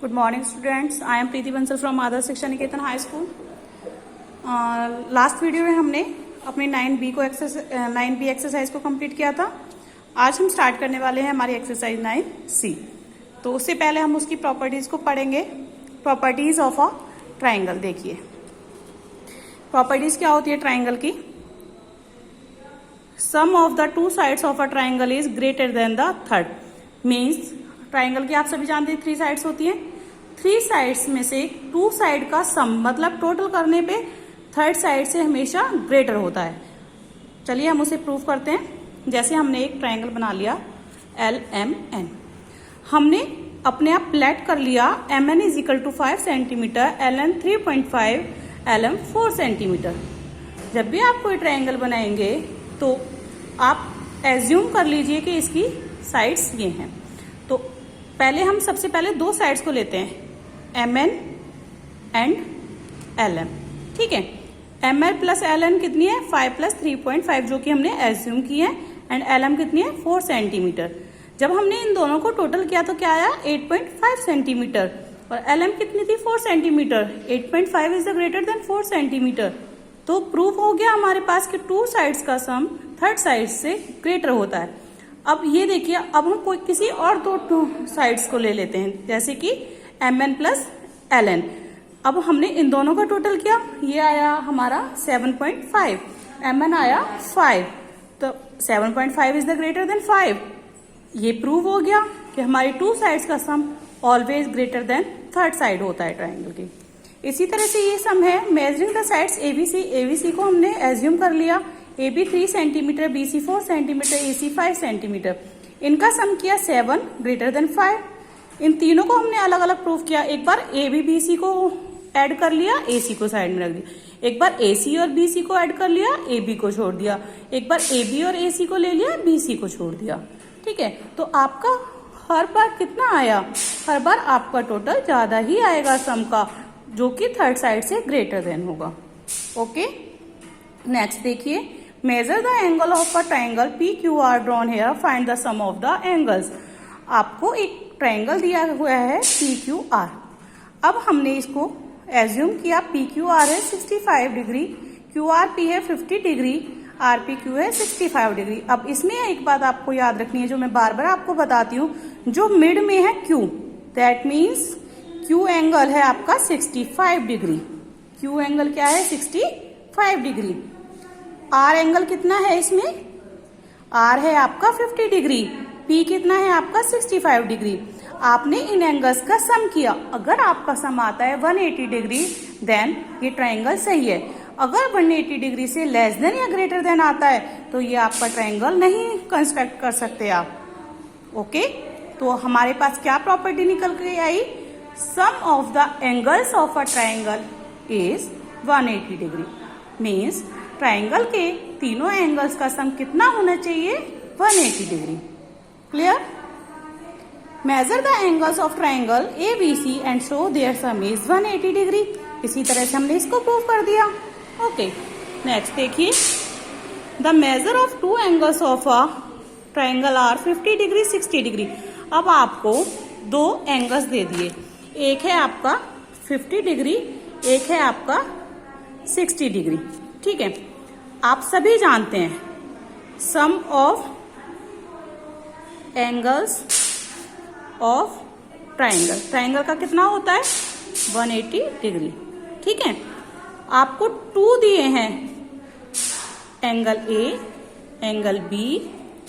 Good morning, students. I am Preeti Bansal from Adarsh Shiksha Niketan High School. Last video में हमने अपनी 9B exercise को complete किया था. आज हम स्टार्ट करने वाले हैं हमारी एक्सरसाइज 9C. तो उससे पहले हम उसकी प्रॉपर्टीज को पढ़ेंगे. Properties of a triangle. देखिए प्रॉपर्टीज क्या होती है ट्राइंगल की. Sum of the two sides of a triangle is greater than the third. Means triangle की आप सभी जानते हैं 3 साइड्स होती हैं. 3 साइड्स में से 2 साइड का सम मतलब टोटल करने पे थर्ड साइड से हमेशा ग्रेटर होता है. चलिए हम उसे प्रूव करते हैं. जैसे हमने एक ट्राइंगल बना लिया LMN. हमने अपने आप प्लेट कर लिया MN is equal to 5 centimetre, LN 3.5, LM 4 centimetre. जब भी आप कोई ट्राइंगल बनाएंगे तो आप एज्यूम कर लीजिए कि इसकी साइड्स ये हैं. तो पहले हम सबसे पहले 2 साइड्स को लेते हैं MN एंड LM. ठीक है. ML प्लस LN कितनी है 5 प्लस 3.5 जो कि हमने एज्यूम की है. एंड LM कितनी है 4 सेंटीमीटर. जब हमने इन दोनों को टोटल किया तो क्या आया 8.5 सेंटीमीटर. और LM कितनी थी 4 centimetre. 8.5 is the greater than 4 centimetre. तो प्रूफ हो गया हमारे पास कि 2 साइड्स का सम थर्ड साइड से ग्रेटर होता है. अब ये देखिए अब हम कोई किसी और 2 साइड्स को ले लेते हैं जैसे कि MN प्लस LN. अब हमने इन दोनों का टोटल किया. ये आया हमारा 7.5, MN आया 5. तो 7.5 इज द ग्रेटर देन 5. ये प्रूव हो गया कि हमारी 2 साइड्स का sum always greater than third side होता है ट्राइंगल की. इसी तरह से ये सम है मेजरिंग द साइड्स ABC को हमने एज्यूम कर लिया. AB 3 centimetre, BC 4 centimetre, AC 5 centimetre. इनका सम किया 7 ग्रेटर देन 5. इन तीनों को हमने अलग अलग प्रूव किया. एक बार AB BC को ऐड कर लिया, AC को साइड में रख दिया. एक बार AC और BC को ऐड कर लिया, AB को छोड़ दिया. एक बार AB और AC को ले लिया, BC को छोड़ दिया. ठीक है. तो आपका हर बार कितना आया, हर बार आपका टोटल ज्यादा ही आएगा सम का जो कि थर्ड साइड से ग्रेटर देन होगा. ओके. नेक्स्ट देखिए measure the angle of a triangle PQR drawn here, find the sum of the angles. आपको एक ट्राइंगल दिया हुआ है PQR. अब हमने इसको एज्यूम किया PQR है 65 डिग्री, QRP है 50 डिग्री, RPQ है 65 डिग्री. अब इसमें एक बात आपको याद रखनी है जो मैं बार बार आपको बताती हूँ. जो मिड में है Q, that means Q angle है आपका 65 डिग्री. Q एंगल क्या है 65 डिग्री. R एंगल कितना है इसमें, R है आपका 50 डिग्री. P कितना है आपका 65 डिग्री. आपने इन एंगल्स का सम किया. अगर आपका सम आता है 180 डिग्री देन ये ट्राइंगल सही है. अगर 180 डिग्री से लेस देन या ग्रेटर देन आता है तो ये आपका ट्राइंगल नहीं कंस्ट्रक्ट कर सकते आप. ओके. तो हमारे पास क्या प्रॉपर्टी निकल के आई, sum of the angles of a triangle is 180 degree. Means triangle के तीनों एंगल्स का सम कितना होना चाहिए 180 degree. Clear. Measure the angles of triangle ABC and show their sum is 180 degree. इसी तरह से हमने इसको प्रूव कर दिया. ओके. नेक्स्ट देखिए the measure of 2 angles of a triangle are 50 degree 60 degree. अब आपको 2 एंगल्स दे दिए. एक है आपका 50 डिग्री, एक है आपका 60 डिग्री. ठीक है. आप सभी जानते हैं sum of angles of triangle. Triangle का कितना होता है 180 डिग्री. ठीक है. आपको 2 दिए हैं, angle A, angle B,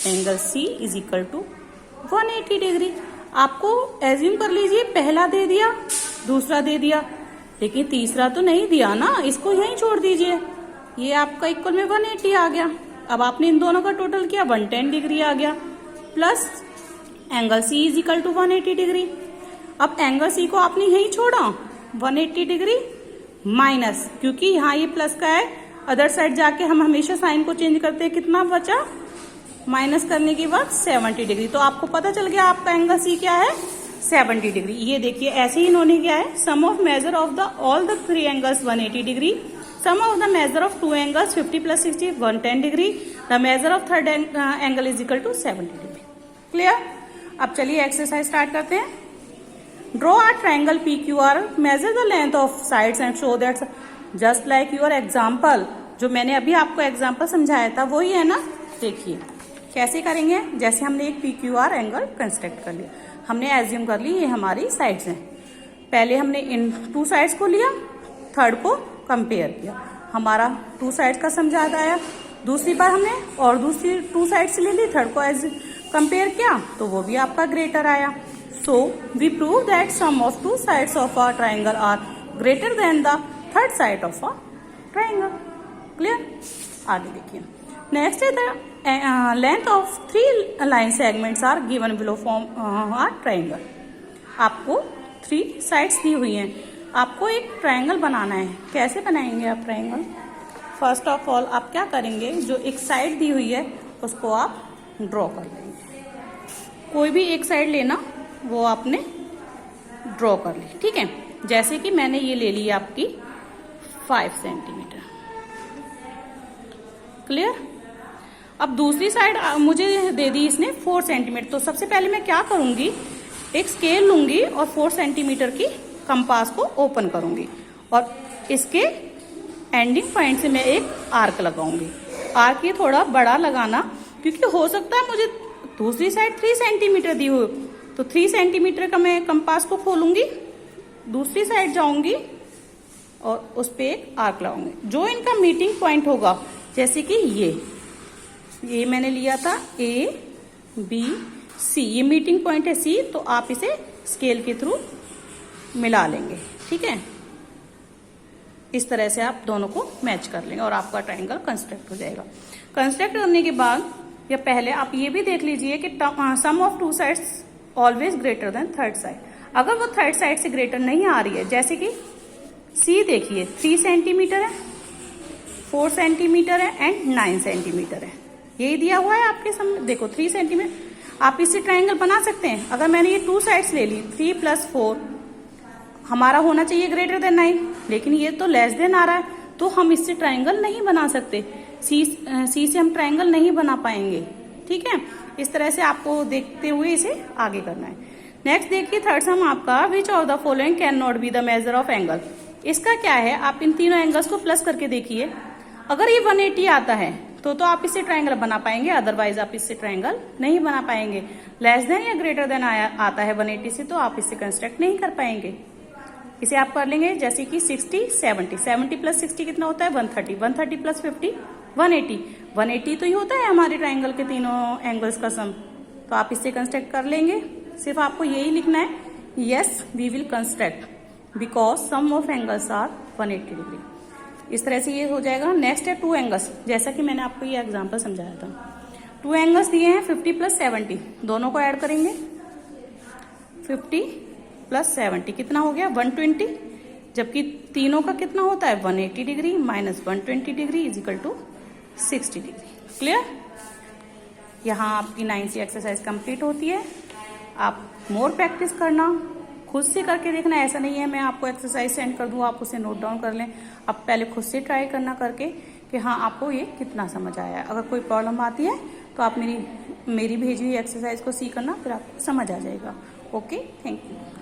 angle C is equal to 180 degree. आपको एज्यूम कर लीजिए पहला दे दिया, दूसरा दे दिया, लेकिन तीसरा तो नहीं दिया ना. इसको यहीं छोड़ दीजिए. ये आपका इक्वल में 180 आ गया. अब आपने इन दोनों का टोटल किया 110 डिग्री आ गया. Plus angle C is equal to 180 degree. अब एंगल C को आपने यहीं छोड़ा 180 डिग्री माइनस, क्योंकि यहाँ ये प्लस का है, अदर साइड जाके हम हमेशा साइन को चेंज करते हैं. कितना बचा माइनस करने के बाद 70 डिग्री. तो आपको पता चल गया आपका एंगल C क्या है 70 डिग्री. ये देखिए ऐसे ही इन्होंने क्या है sum of measure of the all the 3 angles 180 degree. Sum of the measure of 2 angles 50 plus 60 110 degree. The measure of third angle is equal to 70 degree. Clear? अब चलिए एक्सरसाइज स्टार्ट करते हैं. Draw a triangle PQR, measure the length of sides and show that just like your example. जो मैंने अभी आपको example समझाया था वही है ना। देखिए कैसे करेंगे। जैसे हमने एक PQR एंगल कंस्ट्रक्ट कर लिया, हमने एज्यूम कर ली ये हमारी साइड्स हैं। पहले हमने इन 2 साइड्स को लिया, थर्ड को कंपेयर किया, हमारा 2 साइड्स का सम याद आया। दूसरी बार हमने और दूसरी 2 साइड्स ले ली, थर्ड को एज कंपेयर किया तो वो भी आपका ग्रेटर आया। So we prove that sum of 2 sides of a triangle are greater than the third side of a triangle. Clear. आगे देखिए। नेक्स्ट है the length of 3 line segments are given below form are triangle. आपको 3 sides दी हुई हैं, आपको एक triangle बनाना है। कैसे बनाएंगे आप ट्राइंगल? फर्स्ट ऑफ ऑल आप क्या करेंगे, जो एक साइड दी हुई है उसको आप ड्रॉ कर लेंगे। कोई भी एक साइड लेना, वो आपने ड्रॉ कर ली। ठीक है, जैसे कि मैंने ये ले ली आपकी 5 सेंटीमीटर। क्लियर। अब दूसरी साइड मुझे दे दी इसने 4 सेंटीमीटर। तो सबसे पहले मैं क्या करूंगी, एक स्केल लूंगी और 4 सेंटीमीटर की कंपास को ओपन करूंगी और इसके एंडिंग पॉइंट से मैं एक आर्क लगाऊंगी। आर्क ये थोड़ा बड़ा लगाना, क्योंकि हो सकता है मुझे दूसरी साइड 3 सेंटीमीटर दी हो, तो 3 सेंटीमीटर का मैं कंपास को खोलूंगी, दूसरी साइड जाऊंगी और उस पे एक आर्क लगाऊंगी। जो इनका मीटिंग पॉइंट होगा, जैसे कि ये मैंने लिया था ABC, ये मीटिंग पॉइंट है C, तो आप इसे स्केल के थ्रू मिला लेंगे। ठीक है, इस तरह से आप दोनों को मैच कर लेंगे और आपका ट्राइंगल कंस्ट्रक्ट हो जाएगा। कंस्ट्रक्ट करने के बाद या पहले आप ये भी देख लीजिए कि sum of 2 sides always greater than third side. अगर वो थर्ड साइड से ग्रेटर नहीं आ रही है, जैसे कि C देखिए 3 सेंटीमीटर है, 4 सेंटीमीटर है एंड 9 सेंटीमीटर है, यही दिया हुआ है आपके सामने। देखो 3 सेंटीमीटर, आप इससे ट्राइंगल बना सकते हैं। अगर मैंने ये 2 साइड्स ले ली, 3 + 4 हमारा होना चाहिए ग्रेटर देन 9, लेकिन ये तो लेस देन आ रहा है, तो हम इससे ट्राइंगल नहीं बना सकते। सी से हम ट्राइंगल नहीं बना पाएंगे। ठीक है, इस तरह से आपको देखते हुए इसे आगे करना है। नेक्स्ट देखिए थर्ड सम आपका, which of the following can not be the measure of angle. इसका क्या है, आप इन तीनों एंगल्स को प्लस करके देखिए। अगर ये 180 आता है तो आप इससे ट्राइंगल बना पाएंगे, अदरवाइज आप इससे ट्राइंगल नहीं बना पाएंगे। लेस देन या ग्रेटर देन आता है 180 से, तो आप इससे कंस्ट्रक्ट नहीं कर पाएंगे। इसे आप कर लेंगे जैसे कि 60, 70, 70 + 60 कितना होता है 130, 130 + 50 180, 180 तो ही होता है हमारे ट्राइंगल के तीनों एंगल्स का सम। तो आप इससे कंस्ट्रक्ट कर लेंगे। सिर्फ आपको यही लिखना है, yes we will construct because sum of angles are 180 degree. इस तरह से ये हो जाएगा। नेक्स्ट है 2 एंगल्स, जैसा कि मैंने आपको ये एग्जांपल समझाया था। 2 एंगल्स दिए हैं 50 + 70, दोनों को ऐड करेंगे। 50 + 70 कितना हो गया 120, जबकि तीनों का कितना होता है 180 डिग्री - 120 डिग्री = 60 डिग्री। क्लियर। यहाँ आपकी 9th एक्सरसाइज कंप्लीट होती है। आप मोर प्रैक्टिस करना, खुद से करके देखना। ऐसा नहीं है मैं आपको एक्सरसाइज सेंड कर दूं, आप उसे नोट डाउन कर लें। आप पहले खुद से ट्राई करना करके कि हाँ आपको ये कितना समझ आया है। अगर कोई प्रॉब्लम आती है तो आप मेरी भेजी हुई एक्सरसाइज को सी करना, फिर आपको समझ आ जाएगा। Okay, thank you.